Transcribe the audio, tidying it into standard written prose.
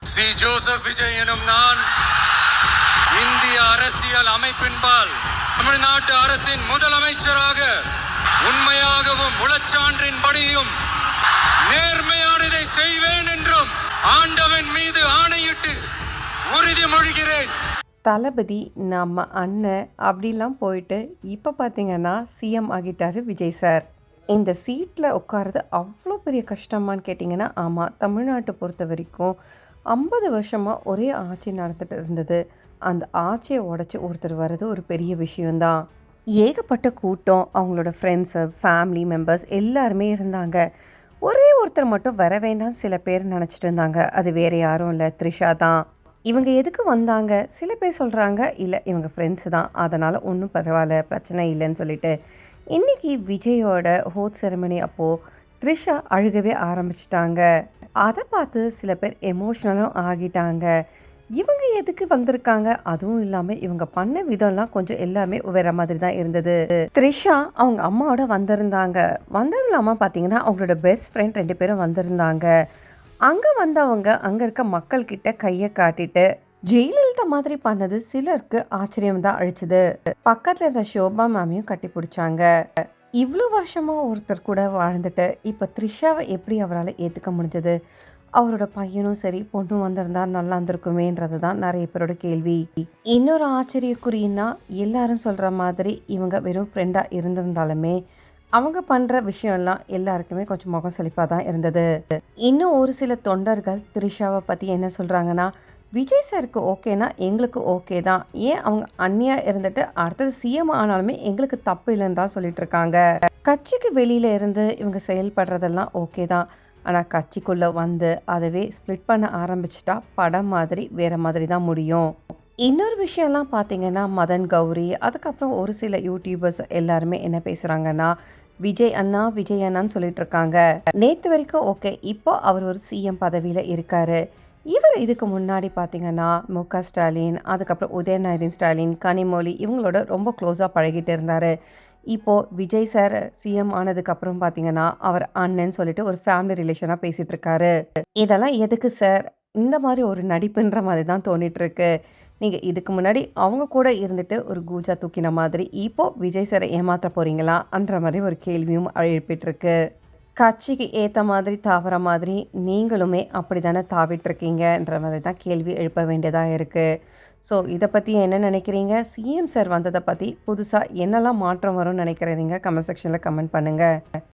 C Joseph Vijay எனும் நான் இந்திய அரசியல் அமைப்பின்பால் தமிழ்நாட்டு அரசின் முதலமைச்சராக உண்மையாகவும் உளச்சான்றின்படியும் நேர்மையானதை செய்வேன் என்றும் ஆண்டவன் மீது ஆணையிட்டு உறுதிமொழிகிறேன். தளபதி நம்ம அண்ணன் அப்படிலாம் போயிட்டு இப்போ பார்த்தீங்கன்னா சிஎம் ஆகிட்டார் விஜய் சார். இந்த சீட்டில் உட்காரது அவ்வளோ பெரிய கஷ்டமானு கேட்டிங்கன்னா ஆமாம். தமிழ்நாட்டை பொறுத்த வரைக்கும் 50 வருஷமாக ஒரே ஆட்சி நடந்துட்டு இருந்தது. அந்த ஆட்சியை உடச்சி ஒருத்தர் வர்றது ஒரு பெரிய விஷயந்தான். ஏகப்பட்ட கூட்டம், அவங்களோட ஃப்ரெண்ட்ஸு, ஃபேமிலி மெம்பர்ஸ் எல்லாருமே இருந்தாங்க. ஒரே ஒருத்தர் மட்டும் வர வேண்டாம்னு சில பேர் நினச்சிட்டு இருந்தாங்க. அது வேறு யாரும் இல்லை, த்ரிஷா தான். இவங்க எதுக்கு வந்தாங்க? சில பேர் சொல்கிறாங்க இல்லை இவங்க ஃப்ரெண்ட்ஸு தான், அதனால் ஒன்றும் பரவாயில்ல, பிரச்சனை இல்லைன்னு சொல்லிட்டு. இன்றைக்கி விஜயோட ஹோட் செரமனி அப்போது த்ரிஷா அழுகவே ஆரம்பிச்சிட்டாங்க. அதை பார்த்து சில பேர் எமோஷ்னலும் ஆகிட்டாங்க. இவங்க எதுக்கு வந்திருக்காங்க? அதுவும் இல்லாமல் இவங்க பண்ண விதம்லாம் கொஞ்சம் எல்லாமே வேறு மாதிரி தான் இருந்தது. த்ரிஷா அவங்க அம்மாவோட வந்திருந்தாங்க. வந்தது இல்லாமல் பார்த்தீங்கன்னா அவங்களோட பெஸ்ட் ஃப்ரெண்ட் 2 பேரும் வந்திருந்தாங்க. அங்கே வந்தவங்க அங்கே இருக்க மக்கள்கிட்ட கையை காட்டிட்டு ஜெயலலிதா மாதிரி பண்ணது சிலருக்கு ஆச்சரியம் தான் அழிச்சுது. பக்கத்தில் இருந்த ஷோபா மேமையும் கட்டி பிடிச்சாங்க. இவ்வளோ வருஷமாக ஒருத்தர் கூட வாழ்ந்துட்டு இப்போ த்ரிஷாவை எப்படி அவரால் ஏற்றுக்க முடிஞ்சது? அவரோட பையனும் சரி பொண்ணும் வந்திருந்தா நல்லா இருந்திருக்குமேன்றது தான் நிறைய பேரோட கேள்வி. இன்னொரு ஆச்சரியக்குறின்னா எல்லாரும் சொல்கிற மாதிரி இவங்க வெறும் ஃப்ரெண்டாக இருந்திருந்தாலுமே அவங்க பண்ணுற விஷயம்லாம் எல்லாருக்குமே கொஞ்சம் முகம் செழிப்பாக தான் இருந்தது. இன்னும் ஒரு சில தொண்டர்கள் த்ரிஷாவை பற்றி என்ன சொல்கிறாங்கன்னா, விஜய் சாருக்கு ஓகேனா எங்களுக்கு ஓகே தான், ஏன் அவங்க அண்ணியாக இருந்துட்டு அடுத்தது சிஎம் ஆனாலுமே எங்களுக்கு தப்பு இல்லைன்னு தான் சொல்லிட்டு இருக்காங்க. கட்சிக்கு வெளியில் இருந்து இவங்க செயல்படுறதெல்லாம் ஓகே தான், ஆனால் கட்சிக்குள்ளே வந்து அதவே ஸ்ப்ளிட் பண்ண ஆரம்பிச்சிட்டா படம் மாதிரி வேறு மாதிரி தான் முடியும். இன்னொரு விஷயம்லாம் பார்த்தீங்கன்னா மதன் கௌரி, அதுக்கப்புறம் ஒரு சில யூடியூபர்ஸ் எல்லாருமே என்ன பேசுகிறாங்கன்னா, விஜய் அண்ணா விஜய் அண்ணான்னு சொல்லிட்டு இருக்காங்க. நேற்று வரைக்கும் ஓகே, இப்போ அவர் ஒரு சிஎம் பதவியில் இருக்கார். இவர் இதுக்கு முன்னாடி பார்த்தீங்கன்னா முக ஸ்டாலின், அதுக்கப்புறம் உதயநிதி ஸ்டாலின், கனிமொழி இவங்களோட ரொம்ப க்ளோஸாக பழகிட்டு இருந்தார். இப்போது விஜய் சார் சிஎம் ஆனதுக்கப்புறம் பார்த்தீங்கன்னா அவர் அண்ணன்னு சொல்லிட்டு ஒரு ஃபேமிலி ரிலேஷனாக பேசிகிட்டு இருக்காரு. இதெல்லாம் எதுக்கு சார்? இந்த மாதிரி ஒரு நடிப்புன்ற மாதிரி தான் தோணிட்டு இருக்கு. நீங்கள் இதுக்கு முன்னாடி அவங்க கூட இருந்துட்டு ஒரு கூஜா தூக்கின மாதிரி இப்போது விஜய் சாரை ஏமாற்ற போகிறீங்களா என்ற மாதிரி ஒரு கேள்வியும் எழுப்பிட்டுருக்கு. கட்சிக்கு ஏற்ற மாதிரி தாவற மாதிரி நீங்களுமே அப்படி தானே தாவிட்டுருக்கீங்கன்ற மாதிரி தான் கேள்வி எழுப்ப வேண்டியதாக இருக்குது. ஸோ இதை பற்றி என்ன நினைக்கிறீங்க? சிஎம் சார் வந்ததை பற்றி புதுசாக என்னெல்லாம் மாற்றம் வரும்னு நினைக்கிறீங்க? கமெண்ட் செக்ஷனில் கமெண்ட் பண்ணுங்கள்.